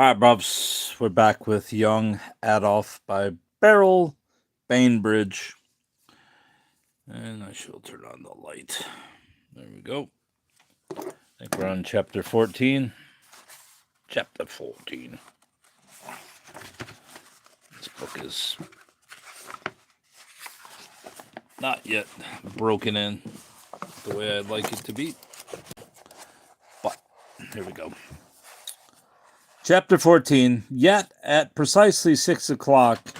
All right, Bubs, we're back with Young Adolf by Beryl, Bainbridge. And I shall turn on the light. There we go. I think we're on chapter 14. Chapter 14. This book is not yet broken in the way I'd like it to be. But here we go. Chapter 14. Yet at precisely 6 o'clock,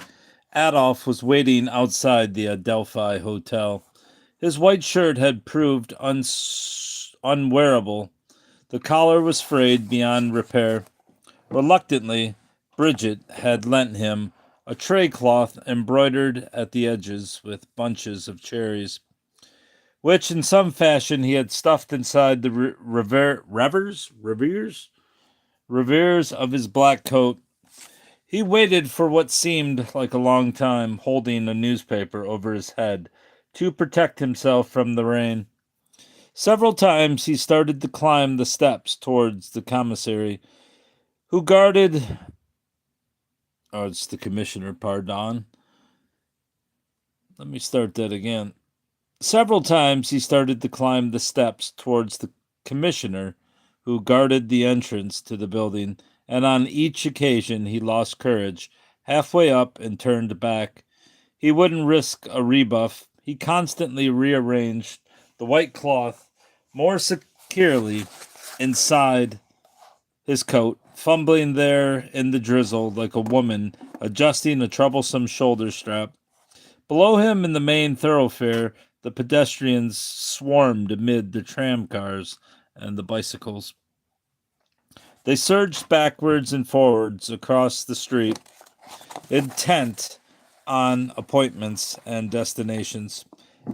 Adolf was waiting outside the Adelphi Hotel. His white shirt had proved unwearable. The collar was frayed beyond repair. Reluctantly, Bridget had lent him a tray cloth embroidered at the edges with bunches of cherries, which in some fashion he had stuffed inside the reveres of his black coat. He waited for what seemed like a long time, holding a newspaper over his head to protect himself from the rain. Several times he started to climb the steps towards the commissary, who guarded. Oh, it's the commissioner, pardon. Let me start that again. Several times he started to climb the steps towards the commissioner, who guarded the entrance to the building, and on each occasion he lost courage, halfway up and turned back. He wouldn't risk a rebuff. He constantly rearranged the white cloth more securely inside his coat, fumbling there in the drizzle like a woman adjusting a troublesome shoulder strap. Below him in the main thoroughfare, the pedestrians swarmed amid the tram cars and the bicycles. They surged backwards and forwards across the street, intent on appointments and destinations.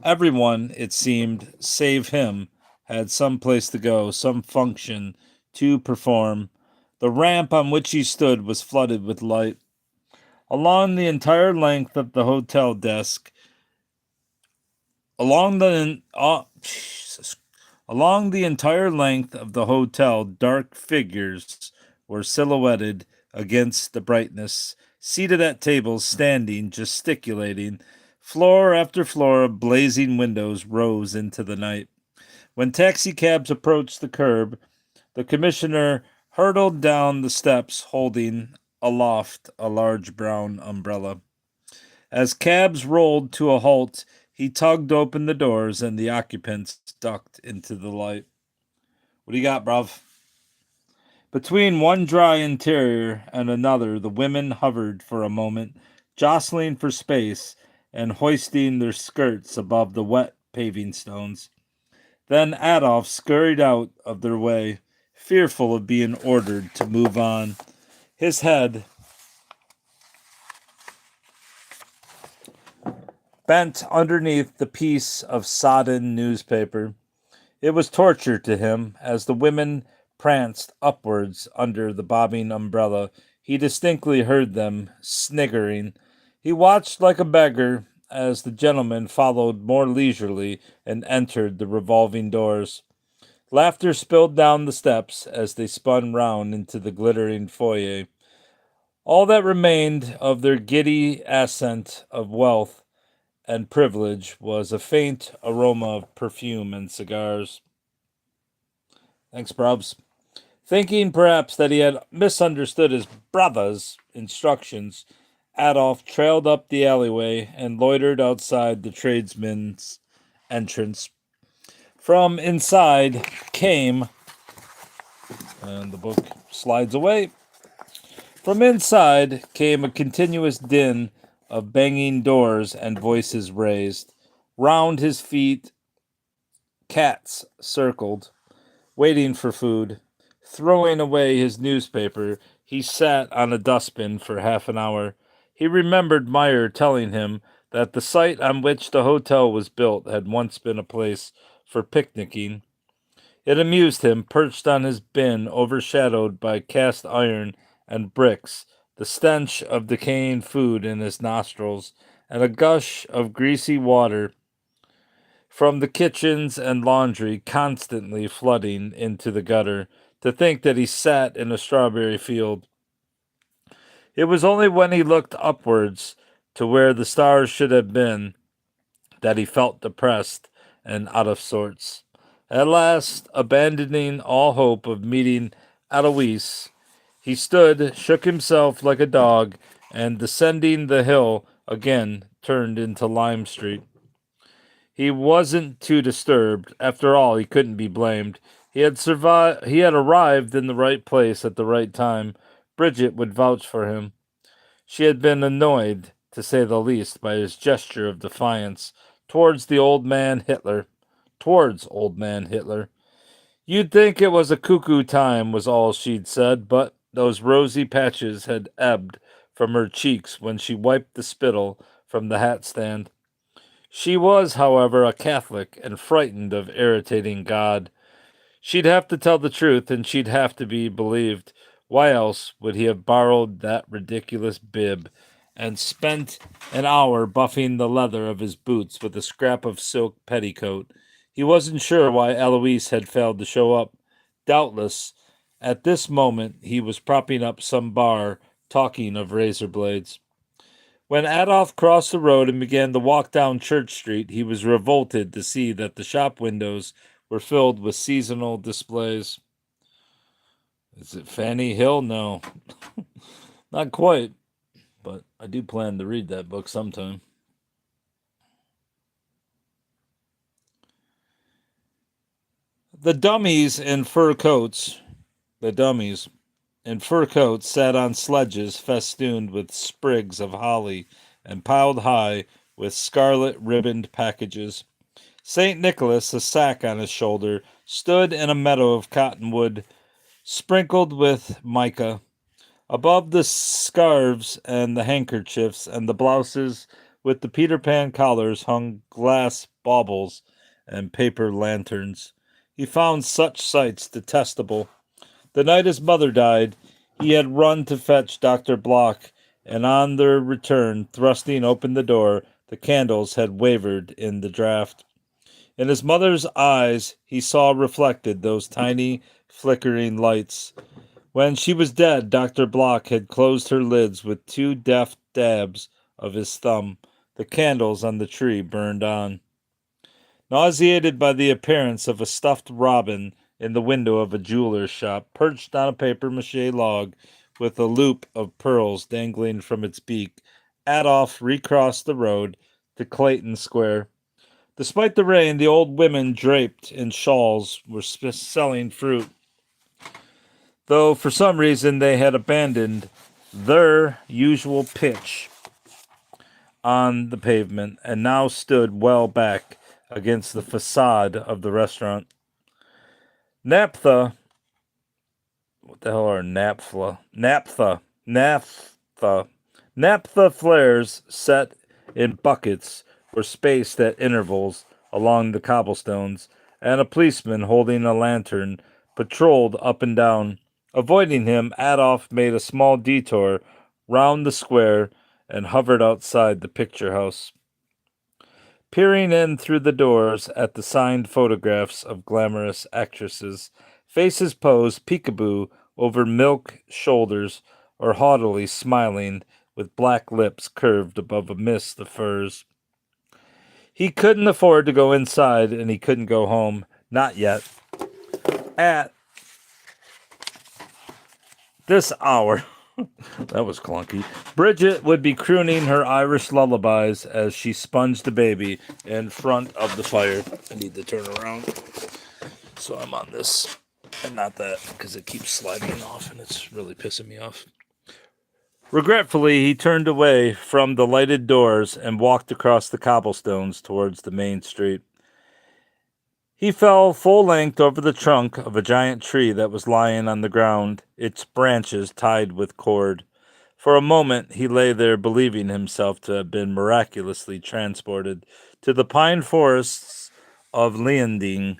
Everyone, it seemed, save him, had some place to go, some function to perform. The ramp on which he stood was flooded with light. Along the entire length of the hotel desk, along the entire length of the hotel, dark figures were silhouetted against the brightness, seated at tables, standing, gesticulating. Floor after floor of blazing windows rose into the night. When taxicabs approached the curb, the commissioner hurtled down the steps holding aloft a large brown umbrella. As cabs rolled to a halt, he tugged open the doors and the occupants ducked into the light. What do you got, bruv? Between one dry interior and another, the women hovered for a moment, jostling for space and hoisting their skirts above the wet paving stones. Then Adolf scurried out of their way, fearful of being ordered to move on. His head bent underneath the piece of sodden newspaper. It was torture to him as the women pranced upwards under the bobbing umbrella. He distinctly heard them sniggering. He watched like a beggar as the gentlemen followed more leisurely and entered the revolving doors. Laughter spilled down the steps as they spun round into the glittering foyer. All that remained of their giddy ascent of wealth and privilege was a faint aroma of perfume and cigars. Thanks, Probs. Thinking perhaps that he had misunderstood his brother's instructions, Adolf trailed up the alleyway and loitered outside the tradesman's entrance. From inside came, and the book slides away. From inside came a continuous din of banging doors and voices raised. Round his feet, cats circled, waiting for food. Throwing away his newspaper, he sat on a dustbin for half an hour. He remembered Meyer telling him that the site on which the hotel was built had once been a place for picnicking. It amused him, perched on his bin, overshadowed by cast iron and bricks, the stench of decaying food in his nostrils, and a gush of greasy water from the kitchens and laundry constantly flooding into the gutter, to think that he sat in a strawberry field. It was only when he looked upwards to where the stars should have been that he felt depressed and out of sorts. At last, abandoning all hope of meeting Alois, he stood, shook himself like a dog, and descending the hill again turned into Lime Street. He wasn't too disturbed. After all, he couldn't be blamed. He had survived. He had arrived in the right place at the right time. Bridget would vouch for him. She had been annoyed, to say the least, by his gesture of defiance towards the old man Hitler. Towards old man Hitler. You'd think it was a cuckoo time, was all she'd said, but those rosy patches had ebbed from her cheeks when she wiped the spittle from the hat stand. She was, however, a Catholic and frightened of irritating God. She'd have to tell the truth, and she'd have to be believed. Why else would he have borrowed that ridiculous bib and spent an hour buffing the leather of his boots with a scrap of silk petticoat? He wasn't sure why Eloise had failed to show up. Doubtless, at this moment, he was propping up some bar, talking of razor blades. When Adolf crossed the road and began to walk down Church Street, he was revolted to see that the shop windows were filled with seasonal displays. Is it Fanny Hill? No, not quite, but I do plan to read that book sometime. The dummies in fur coats, the dummies in fur coats sat on sledges festooned with sprigs of holly and piled high with scarlet ribboned packages. St. Nicholas, a sack on his shoulder, stood in a meadow of cottonwood sprinkled with mica. Above the scarves and the handkerchiefs and the blouses with the Peter Pan collars hung glass baubles and paper lanterns. He found such sights detestable. The night his mother died, he had run to fetch Dr. Block, and on their return, thrusting open the door, the candles had wavered in the draught. In his mother's eyes, he saw reflected those tiny, flickering lights. When she was dead, Dr. Block had closed her lids with two deft dabs of his thumb. The candles on the tree burned on. Nauseated by the appearance of a stuffed robin in the window of a jeweler's shop, perched on a papier-mâché log with a loop of pearls dangling from its beak, Adolf recrossed the road to Clayton Square. Despite the rain, the old women draped in shawls were selling fruit, though for some reason they had abandoned their usual pitch on the pavement and now stood well back against the facade of the restaurant. Naphtha, what the hell are naphtha? Naphtha flares set in buckets were spaced at intervals along the cobblestones, and a policeman holding a lantern patrolled up and down. Avoiding him, Adolf made a small detour round the square and hovered outside the picture house. Peering in through the doors at the signed photographs of glamorous actresses, faces posed peekaboo over milk shoulders or haughtily smiling with black lips curved above a mist of furs. He couldn't afford to go inside, and he couldn't go home. Not yet. At this hour, that was clunky, Bridget would be crooning her Irish lullabies as she sponged the baby in front of the fire. I need to turn around so I'm on this and not that, because it keeps sliding off and it's really pissing me off. Regretfully, he turned away from the lighted doors and walked across the cobblestones towards the main street. He fell full length over the trunk of a giant tree that was lying on the ground, its branches tied with cord. For a moment he lay there, believing himself to have been miraculously transported to the pine forests of Leonding.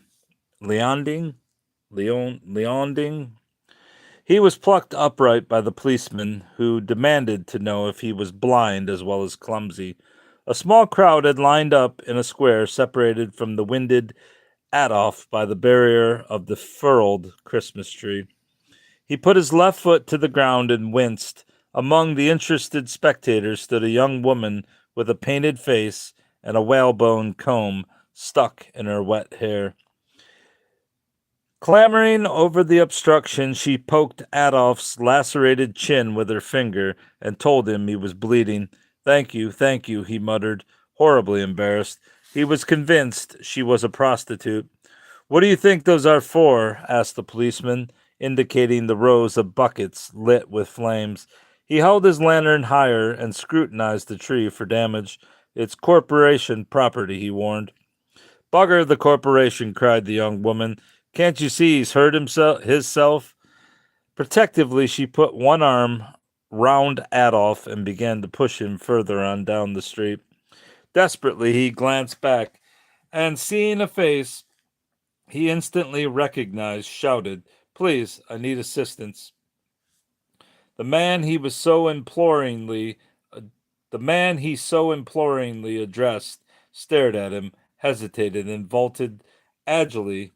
He was plucked upright by the policeman, who demanded to know if he was blind as well as clumsy. A small crowd had lined up in a square separated from the winded Adolf by the barrier of the furled Christmas tree. He put his left foot to the ground and winced. Among the interested spectators stood a young woman with a painted face and a whalebone comb stuck in her wet hair. Clambering over the obstruction, she poked Adolf's lacerated chin with her finger and told him he was bleeding. Thank you, he muttered, horribly embarrassed. He was convinced she was a prostitute. What do you think those are for? Asked the policeman, indicating the rows of buckets lit with flames. He held his lantern higher and scrutinized the tree for damage. It's corporation property, he warned. Bugger the corporation, cried the young woman. Can't you see he's hurt hisself? Protectively, she put one arm round Adolf and began to push him further on down the street. Desperately, he glanced back, and seeing a face he instantly recognized, shouted, Please, I need assistance. The man he so imploringly addressed stared at him, hesitated, and vaulted agilely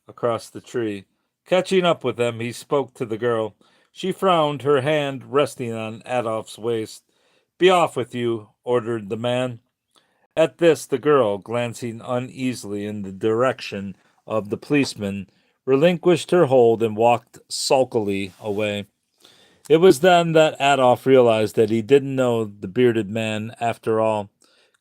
across the tree. Catching up with them, he spoke to the girl. She frowned, her hand resting on Adolf's waist. Be off with you, ordered the man. At this, the girl, glancing uneasily in the direction of the policeman, relinquished her hold and walked sulkily away. It was then that Adolf realized that he didn't know the bearded man after all.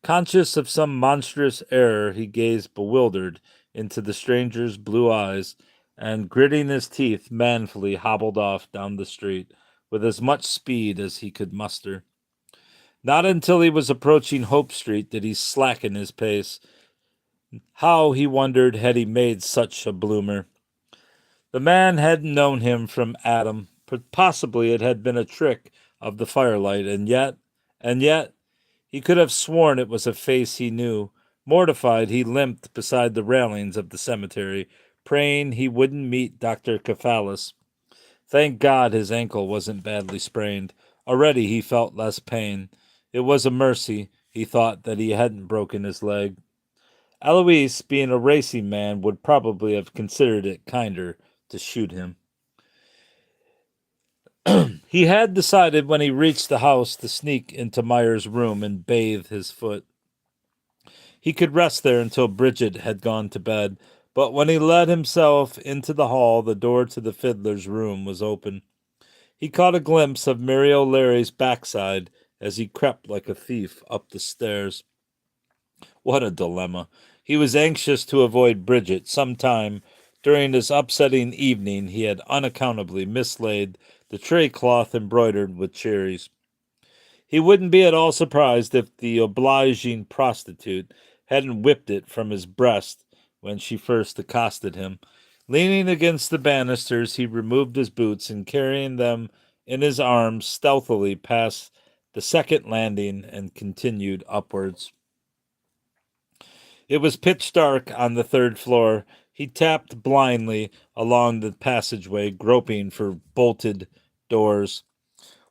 Conscious of some monstrous error, he gazed bewildered into the stranger's blue eyes, and gritting his teeth manfully hobbled off down the street with as much speed as he could muster. Not until he was approaching Hope Street did he slacken his pace. How, he wondered, had he made such a bloomer? The man hadn't known him from Adam. Possibly it had been a trick of the firelight, and yet, he could have sworn it was a face he knew. Mortified, he limped beside the railings of the cemetery, praying he wouldn't meet Dr. Cephalus. Thank God his ankle wasn't badly sprained. Already he felt less pain. It was a mercy, he thought, that he hadn't broken his leg. Alois, being a racing man, would probably have considered it kinder to shoot him. He had decided when he reached the house to sneak into Meyer's room and bathe his foot. He could rest there until Bridget had gone to bed, but when he let himself into the hall, the door to the fiddler's room was open. He caught a glimpse of Mary O'Leary's backside as he crept like a thief up the stairs. What a dilemma. He was anxious to avoid Bridget. Sometime during this upsetting evening he had unaccountably mislaid the tray cloth embroidered with cherries. He wouldn't be at all surprised if the obliging prostitute hadn't whipped it from his breast when she first accosted him. Leaning against the banisters, he removed his boots and, carrying them in his arms, stealthily passed the second landing and continued upwards. It was pitch dark on the third floor. He tapped blindly along the passageway, groping for bolted doors.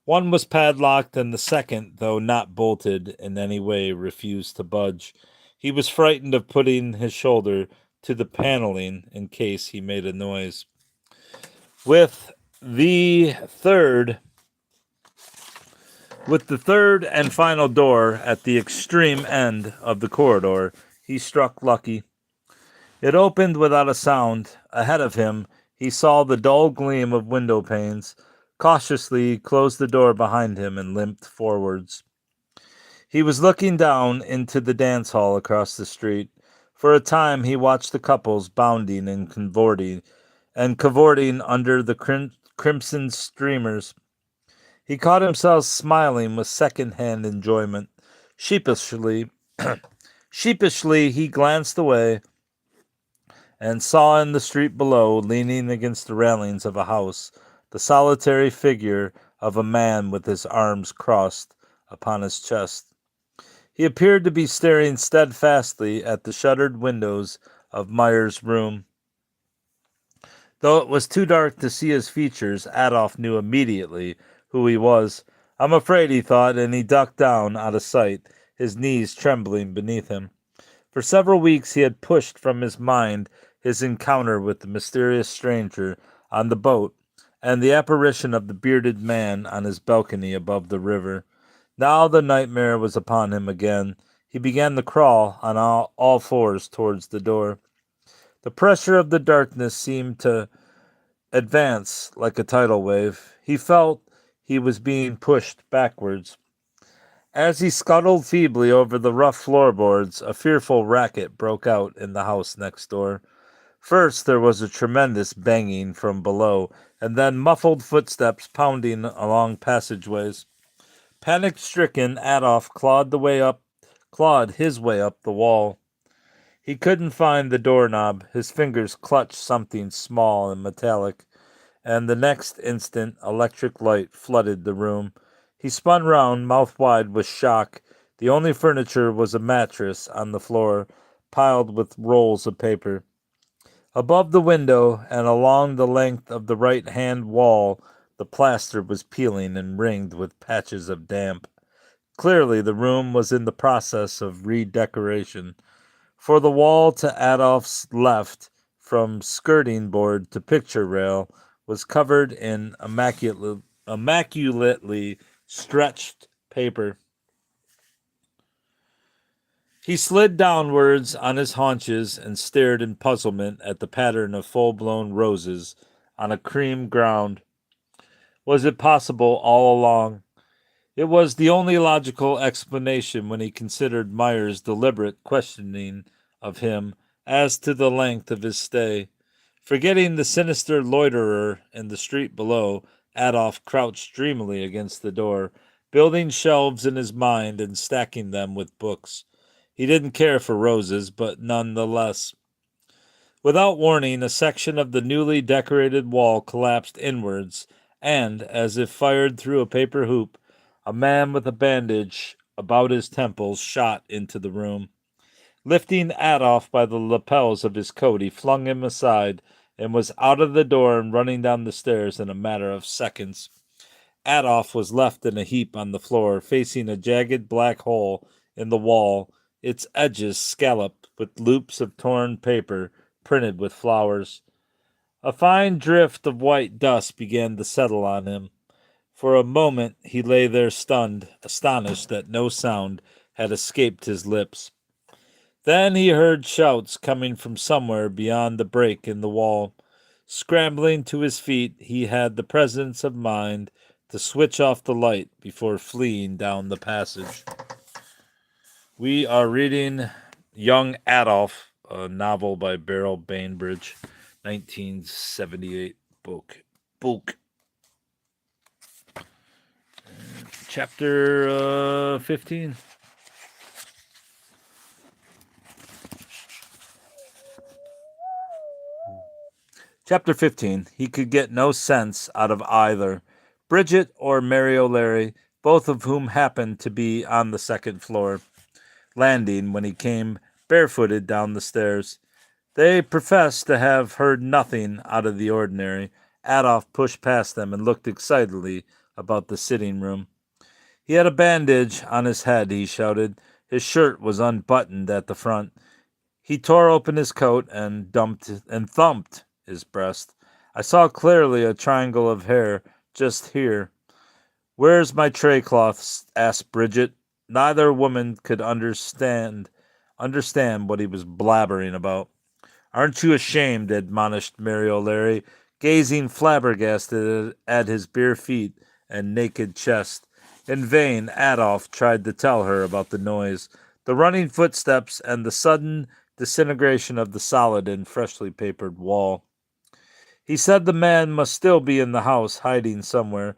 One was padlocked, and the second, though not bolted in any way, refused to budge. He was frightened of putting his shoulder to the paneling in case he made a noise. With the third and final door at the extreme end of the corridor, he struck lucky. It opened without a sound. Ahead of him, he saw the dull gleam of window panes. Cautiously, he closed the door behind him and limped forwards. He was looking down into the dance hall across the street. For a time, he watched the couples bounding and cavorting under the crimson streamers. He caught himself smiling with second-hand enjoyment. Sheepishly, he glanced away and saw in the street below, leaning against the railings of a house, the solitary figure of a man with his arms crossed upon his chest. He appeared to be staring steadfastly at the shuttered windows of Meyer's room. Though it was too dark to see his features, Adolf knew immediately who he was. I'm afraid, he thought, and he ducked down out of sight, his knees trembling beneath him. For several weeks he had pushed from his mind his encounter with the mysterious stranger on the boat and the apparition of the bearded man on his balcony above the river. Now the nightmare was upon him again. He began to crawl on all fours towards the door. The pressure of the darkness seemed to advance like a tidal wave. He felt he was being pushed backwards. As he scuttled feebly over the rough floorboards, a fearful racket broke out in the house next door. First there was a tremendous banging from below, and then muffled footsteps pounding along passageways. Panic-stricken, Adolf clawed his way up the wall. He couldn't find the doorknob. His fingers clutched something small and metallic, and the next instant electric light flooded the room. He spun round, mouth wide with shock. The only furniture was a mattress on the floor, piled with rolls of paper. Above the window and along the length of the right-hand wall, the plaster was peeling and ringed with patches of damp. Clearly, the room was in the process of redecoration, for the wall to Adolf's left, from skirting board to picture rail, was covered in immaculately stretched paper. He slid downwards on his haunches and stared in puzzlement at the pattern of full-blown roses on a cream ground. Was it possible all along? It was the only logical explanation when he considered Meyer's deliberate questioning of him as to the length of his stay. Forgetting the sinister loiterer in the street below, Adolf crouched dreamily against the door, building shelves in his mind and stacking them with books. He didn't care for roses, but none the less. Without warning, a section of the newly decorated wall collapsed inwards, and, as if fired through a paper hoop, a man with a bandage about his temples shot into the room. Lifting Adolf by the lapels of his coat, he flung him aside and was out of the door and running down the stairs in a matter of seconds. Adolf was left in a heap on the floor, facing a jagged black hole in the wall, its edges scalloped with loops of torn paper printed with flowers. A fine drift of white dust began to settle on him. For a moment he lay there stunned, astonished that no sound had escaped his lips. Then he heard shouts coming from somewhere beyond the break in the wall. Scrambling to his feet, he had the presence of mind to switch off the light before fleeing down the passage. We are reading Young Adolf, a novel by Beryl Bainbridge, 1978 book. Chapter 15. Chapter 15. He could get no sense out of either. Bridget or Mary O'Leary, both of whom happened to be on the second floor landing when he came barefooted down the stairs. They professed to have heard nothing out of the ordinary. Adolf pushed past them and looked excitedly about the sitting room. He had a bandage on his head, he shouted. His shirt was unbuttoned at the front. He tore open his coat and thumped his breast. I saw clearly a triangle of hair just here. Where's my tray cloth? Asked Bridget. Neither woman could understand what he was blabbering about. Aren't you ashamed? Admonished Mary O'Leary, gazing flabbergasted at his bare feet and naked chest. In vain, Adolf tried to tell her about the noise, the running footsteps, and the sudden disintegration of the solid and freshly papered wall. He said the man must still be in the house, hiding somewhere.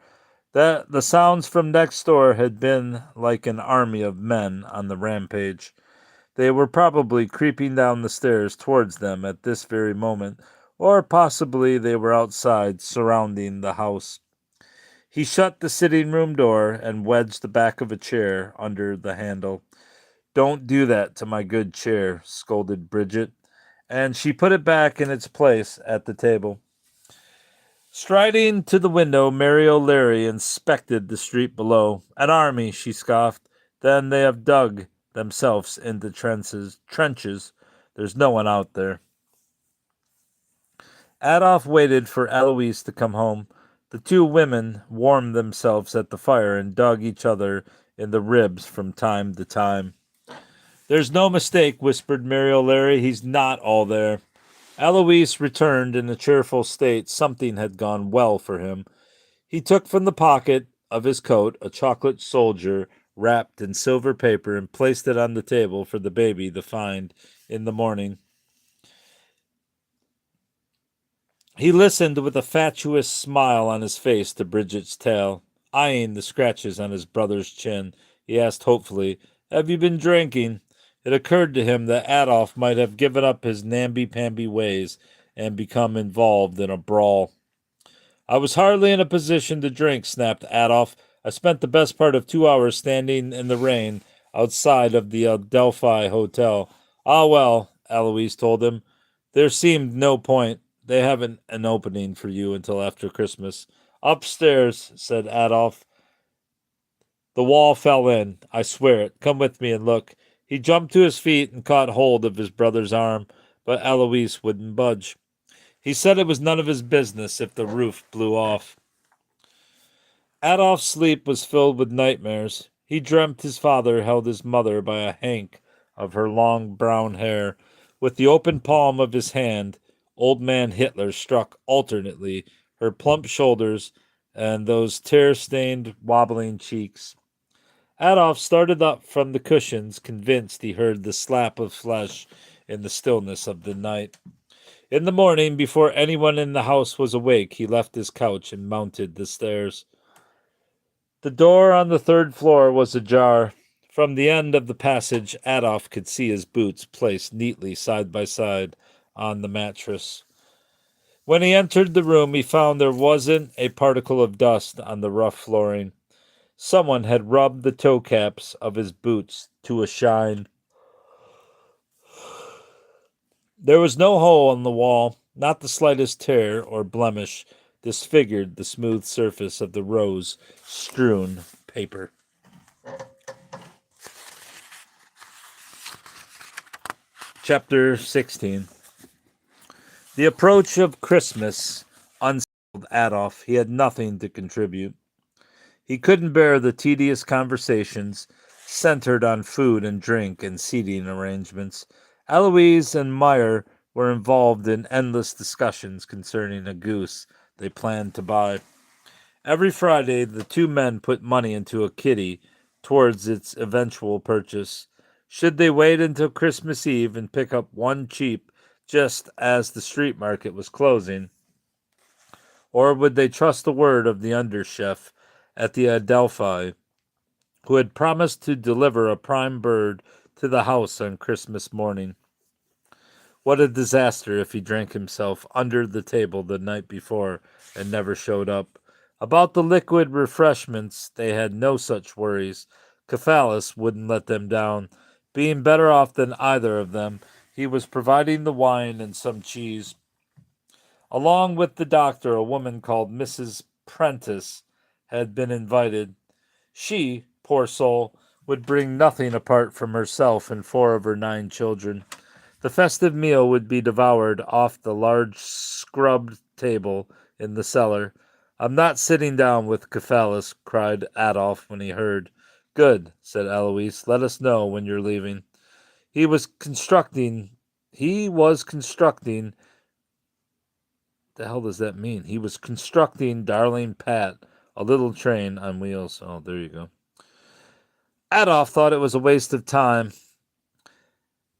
That the sounds from next door had been like an army of men on the rampage. They were probably creeping down the stairs towards them at this very moment, or possibly they were outside, surrounding the house. He shut the sitting-room door and wedged the back of a chair under the handle. Don't do that to my good chair, scolded Bridget, and she put it back in its place at the table. Striding to the window, Mary O'Leary inspected the street below. An army, she scoffed. Then they have dug themselves into trenches. There's no one out there. Adolf waited for Eloise to come home. The two women warmed themselves at the fire and dug each other in the ribs from time to time. "There's no mistake," whispered Mary O'Leary. "He's not all there." Eloise returned in a cheerful state. Something had gone well for him. He took from the pocket of his coat a chocolate soldier wrapped in silver paper and placed it on the table for the baby to find in the morning. He listened with a fatuous smile on his face to Bridget's tale. Eyeing the scratches on his brother's chin, he asked hopefully, "Have you been drinking?" It occurred to him that Adolf might have given up his namby-pamby ways and become involved in a brawl. "I was hardly in a position to drink," snapped Adolf. "I spent the best part of 2 hours standing in the rain outside of the Adelphi Hotel." "Ah, well," Eloise told him, "there seemed no point. They haven't an opening for you until after Christmas." "Upstairs," said Adolf. "The wall fell in. I swear it. Come with me and look." He jumped to his feet and caught hold of his brother's arm, but Eloise wouldn't budge. He said it was none of his business if the roof blew off. Adolf's sleep was filled with nightmares. He dreamt his father held his mother by a hank of her long brown hair. With the open palm of his hand, old man Hitler struck alternately her plump shoulders and those tear-stained, wobbling cheeks. Adolf started up from the cushions, convinced he heard the slap of flesh in the stillness of the night. In the morning, before anyone in the house was awake, he left his couch and mounted the stairs. The door on the third floor was ajar. From the end of the passage, Adolf could see his boots placed neatly side by side on the mattress. When he entered the room, he found there wasn't a particle of dust on the rough flooring. Someone had rubbed the toe caps of his boots to a shine. There was no hole in the wall, not the slightest tear or blemish disfigured the smooth surface of the rose-strewn paper. Chapter 16. The approach of Christmas unsettled Adolf. He had nothing to contribute. He couldn't bear the tedious conversations centered on food and drink and seating arrangements. Eloise and Meyer were involved in endless discussions concerning a goose they planned to buy. Every Friday, the two men put money into a kitty towards its eventual purchase. Should they wait until Christmas Eve and pick up one cheap just as the street market was closing? Or would they trust the word of the underchef at the Adelphi, who had promised to deliver a prime bird to the house on Christmas morning? What a disaster if he drank himself under the table the night before and never showed up. About the liquid refreshments, they had no such worries. Cephalus wouldn't let them down. Being better off than either of them, he was providing the wine and some cheese. Along with the doctor, a woman called Mrs. Prentice had been invited. She, poor soul, would bring nothing apart from herself and 4 of her 9 children. The festive meal would be devoured off the large scrubbed table in the cellar. "I'm not sitting down with Cephalus," cried Adolf when he heard. "Good," said Eloise. "Let us know when you're leaving." He was constructing. The hell does that mean? He was constructing Darling Pat, a little train on wheels. Oh, there you go. Adolf thought it was a waste of time.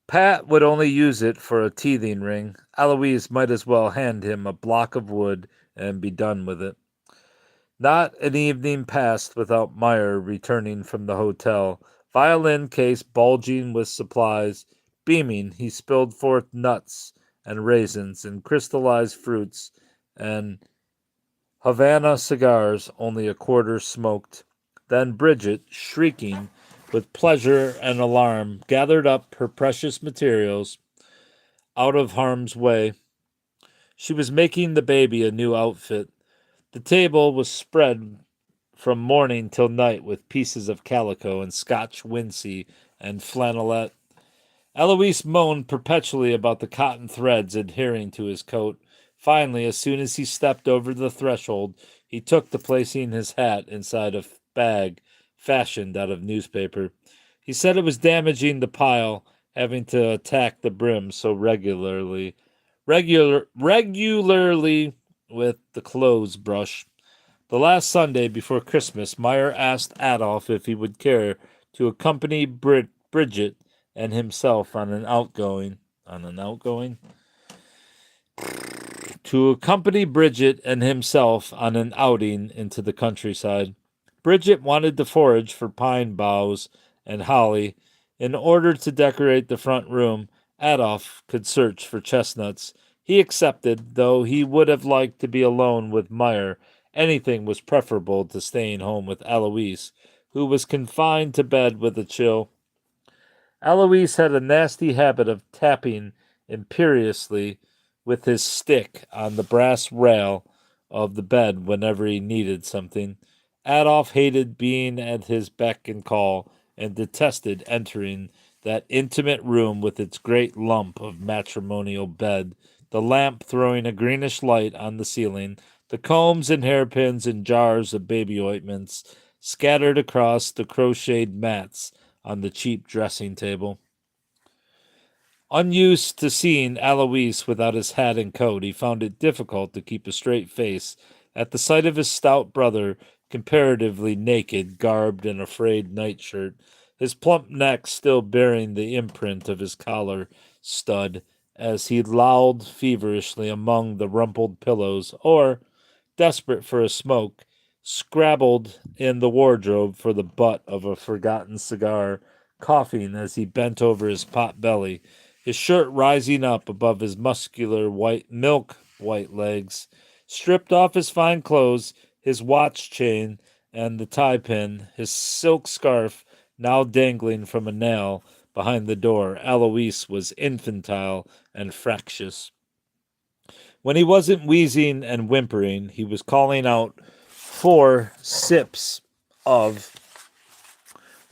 Pat would only use it for a teething ring. Eloise might as well hand him a block of wood and be done with it. Not an evening passed without Meyer returning from the hotel, violin case bulging with supplies. Beaming, he spilled forth nuts and raisins and crystallized fruits and Havana cigars, only a quarter smoked. Then Bridget, shrieking with pleasure and alarm, gathered up her precious materials out of harm's way. She was making the baby a new outfit. The table was spread from morning till night with pieces of calico and Scotch wincey and flannelette. Eloise moaned perpetually about the cotton threads adhering to his coat. Finally, as soon as he stepped over the threshold, he took to placing his hat inside a bag fashioned out of newspaper. He said it was damaging the pile, having to attack the brim so regularly with the clothes brush. The last Sunday before Christmas, Meyer asked Adolf if he would care to accompany Bridget and himself on an outgoing to accompany Bridget and himself on an outing into the countryside. Bridget wanted to forage for pine boughs and holly. In order to decorate the front room, Adolf could search for chestnuts. He accepted, though he would have liked to be alone with Meyer. Anything was preferable to staying home with Eloise, who was confined to bed with a chill. Eloise had a nasty habit of tapping imperiously with his stick on the brass rail of the bed whenever he needed something. Adolf hated being at his beck and call and detested entering that intimate room with its great lump of matrimonial bed, the lamp throwing a greenish light on the ceiling, the combs and hairpins and jars of baby ointments scattered across the crocheted mats on the cheap dressing table. Unused to seeing Alois without his hat and coat, he found it difficult to keep a straight face at the sight of his stout brother, comparatively naked, garbed in a frayed nightshirt, his plump neck still bearing the imprint of his collar stud, as he lolled feverishly among the rumpled pillows, or, desperate for a smoke, scrabbled in the wardrobe for the butt of a forgotten cigar, coughing as he bent over his pot belly, his shirt rising up above his muscular white legs. Stripped off his fine clothes, his watch chain, and the tie pin, his silk scarf now dangling from a nail behind the door, Alois was infantile and fractious. When he wasn't wheezing and whimpering, he was calling out 4 sips of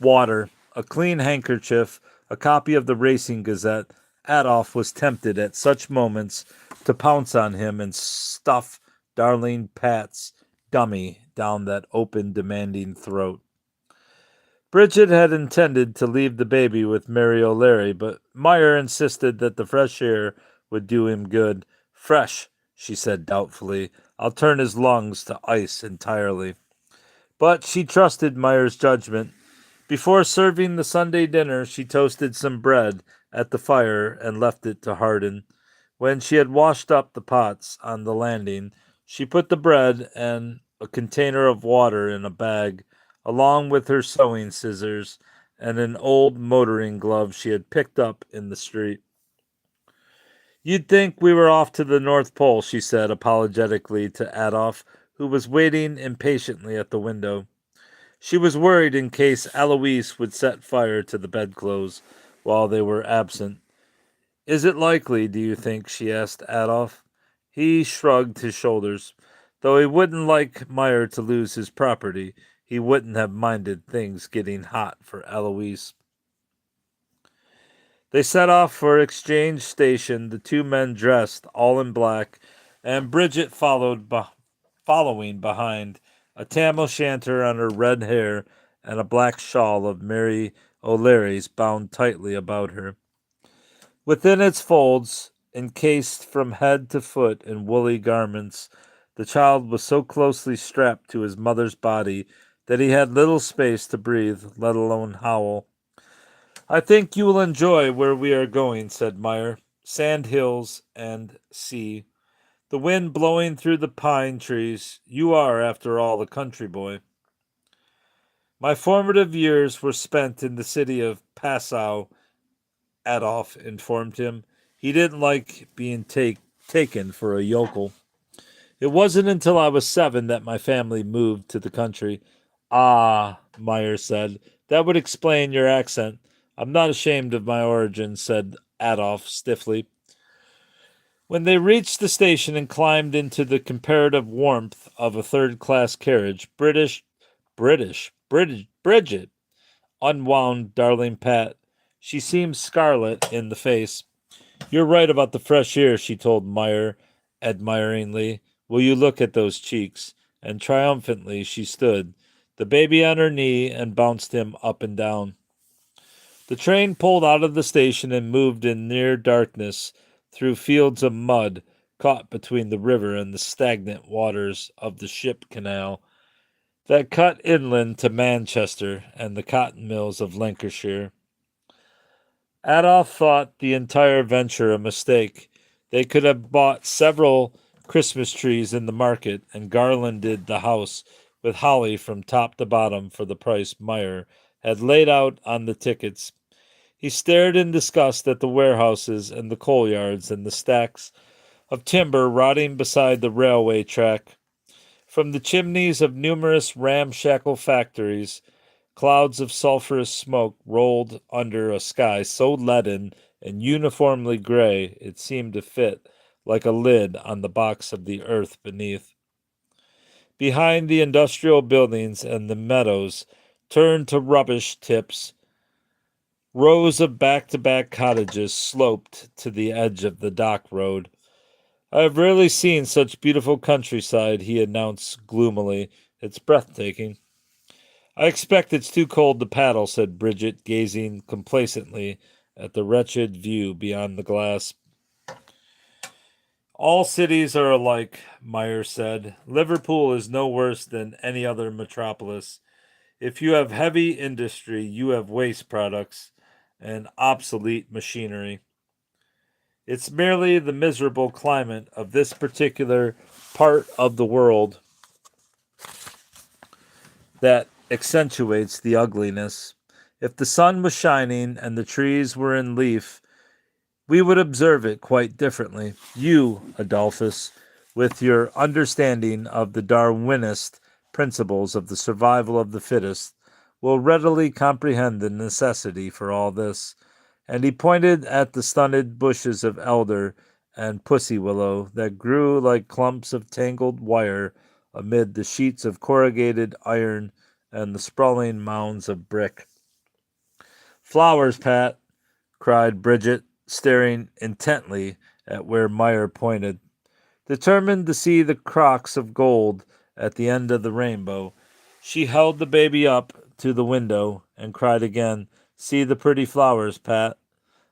water, a clean handkerchief, a copy of the Racing Gazette. Adolf was tempted at such moments to pounce on him and stuff darling Pat's dummy down that open, demanding throat. Bridget had intended to leave the baby with Mary O'Leary, but Meyer insisted that the fresh air would do him good. Fresh, she said doubtfully. I'll turn his lungs to ice entirely. But she trusted Meyer's judgment. Before serving the Sunday dinner, she toasted some bread at the fire and left it to harden. When she had washed up the pots on the landing, she put the bread and a container of water in a bag, along with her sewing scissors and an old motoring glove she had picked up in the street. You'd think we were off to the North Pole, she said apologetically to Adolf, who was waiting impatiently at the window. She was worried in case Alois would set fire to the bedclothes while they were absent. Is it likely, do you think? She asked Adolf. He shrugged his shoulders. Though he wouldn't like Meyer to lose his property, he wouldn't have minded things getting hot for Alois. They set off for Exchange Station, the 2 men dressed all in black, and Bridget following behind, a tam o' shanter on her red hair and a black shawl of Mary O'Leary's bound tightly about her. Within its folds, encased from head to foot in woolly garments, the child was so closely strapped to his mother's body that he had little space to breathe, let alone howl. I think you will enjoy where we are going, said Meyer. Sand hills and sea. The wind blowing through the pine trees. You are, after all, a country boy. My formative years were spent in the city of Passau, Adolf informed him. He didn't like being taken for a yokel. It wasn't until I was 7 that my family moved to the country. Ah, Meyer said, that would explain your accent. I'm not ashamed of my origin, said Adolf stiffly. When they reached the station and climbed into the comparative warmth of a third-class carriage, Bridget unwound darling Pat. She seemed scarlet in the face. You're right about the fresh air, she told Meyer, admiringly. Will you look at those cheeks? And triumphantly she stood, the baby on her knee, and bounced him up and down. The train pulled out of the station and moved in near darkness through fields of mud caught between the river and the stagnant waters of the ship canal that cut inland to Manchester and the cotton mills of Lancashire. Adolf thought the entire venture a mistake. They could have bought several Christmas trees in the market and garlanded the house with holly from top to bottom for the price Meyer had laid out on the tickets. He stared in disgust at the warehouses and the coal yards and the stacks of timber rotting beside the railway track. From the chimneys of numerous ramshackle factories, clouds of sulphurous smoke rolled under a sky so leaden and uniformly gray it seemed to fit like a lid on the box of the earth beneath. Behind the industrial buildings and the meadows turned to rubbish tips, rows of back-to-back cottages sloped to the edge of the dock road. I have rarely seen such beautiful countryside, he announced gloomily. It's breathtaking. I expect it's too cold to paddle, said Bridget, gazing complacently at the wretched view beyond the glass. All cities are alike, Meyer said. Liverpool is no worse than any other metropolis. If you have heavy industry, you have waste products and obsolete machinery. It's merely the miserable climate of this particular part of the world that accentuates the ugliness. If the sun was shining and the trees were in leaf, we would observe it quite differently. You, Adolphus, with your understanding of the Darwinist principles of the survival of the fittest, will readily comprehend the necessity for all this. And he pointed at the stunted bushes of elder and pussy willow that grew like clumps of tangled wire amid the sheets of corrugated iron and the sprawling mounds of brick. Flowers, Pat, cried Bridget, staring intently at where Meyer pointed. Determined to see the crocks of gold at the end of the rainbow, she held the baby up to the window and cried again, See the pretty flowers, Pat.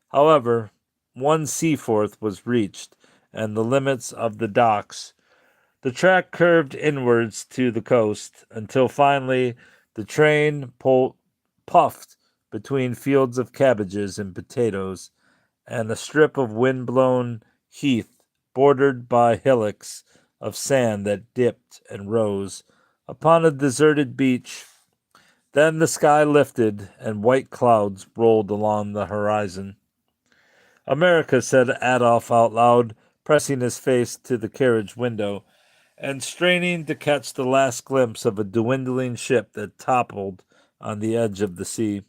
However, one seaforth was reached, and the limits of the docks. The track curved inwards to the coast, until finally the train puffed between fields of cabbages and potatoes, and a strip of wind-blown heath bordered by hillocks of sand that dipped and rose upon a deserted beach. Then the sky lifted, and white clouds rolled along the horizon. America, said Adolf out loud, pressing his face to the carriage window, and straining to catch the last glimpse of a dwindling ship that toppled on the edge of the sea.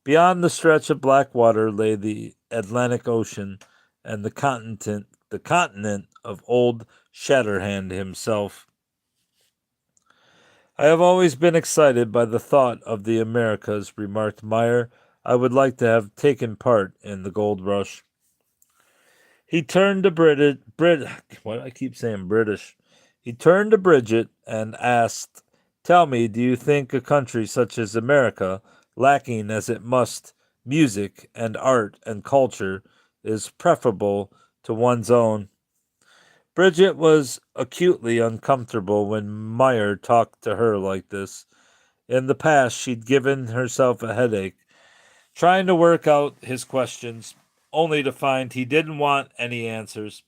Beyond the stretch of black water lay the Atlantic Ocean and the continent of old Shatterhand himself. I have always been excited by the thought of the Americas, remarked Meyer. I would like to have taken part in the gold rush. He turned to Why do I keep saying British? He turned to Bridget and asked, Tell me, do you think a country such as America, lacking as it must music and art and culture, is preferable to one's own? Bridget was acutely uncomfortable when Meyer talked to her like this. In the past, she'd given herself a headache trying to work out his questions, only to find he didn't want any answers.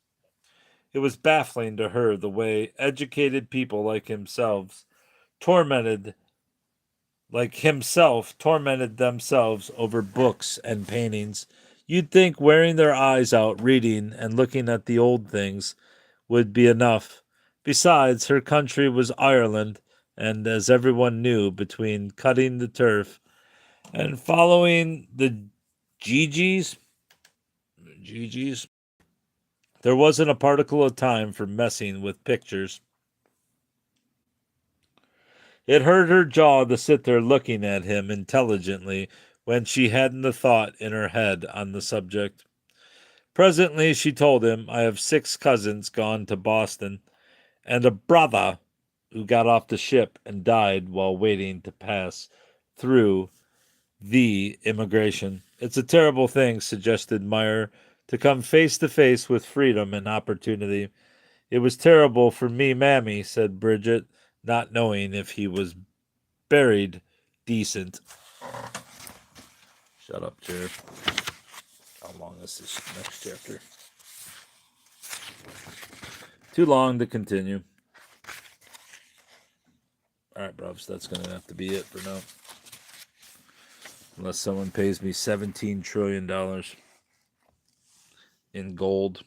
It was baffling to her the way educated people tormented tormented themselves over books and paintings. You'd think wearing their eyes out reading and looking at the old things would be enough. Besides, her country was Ireland, and as everyone knew, between cutting the turf and following the Gigi's, there wasn't a particle of time for messing with pictures. It hurt her jaw to sit there looking at him intelligently when she hadn't a thought in her head on the subject. Presently, she told him, I have 6 cousins gone to Boston, and a brother who got off the ship and died while waiting to pass through the immigration. It's a terrible thing, suggested Meyer, to come face to face with freedom and opportunity. It was terrible for me, Mammy, said Bridget, not knowing if he was buried decent. Shut up, Jared. How long is this next chapter? Too long to continue. Alright, bruvs, that's going to have to be it for now. Unless someone pays me $17 trillion in gold.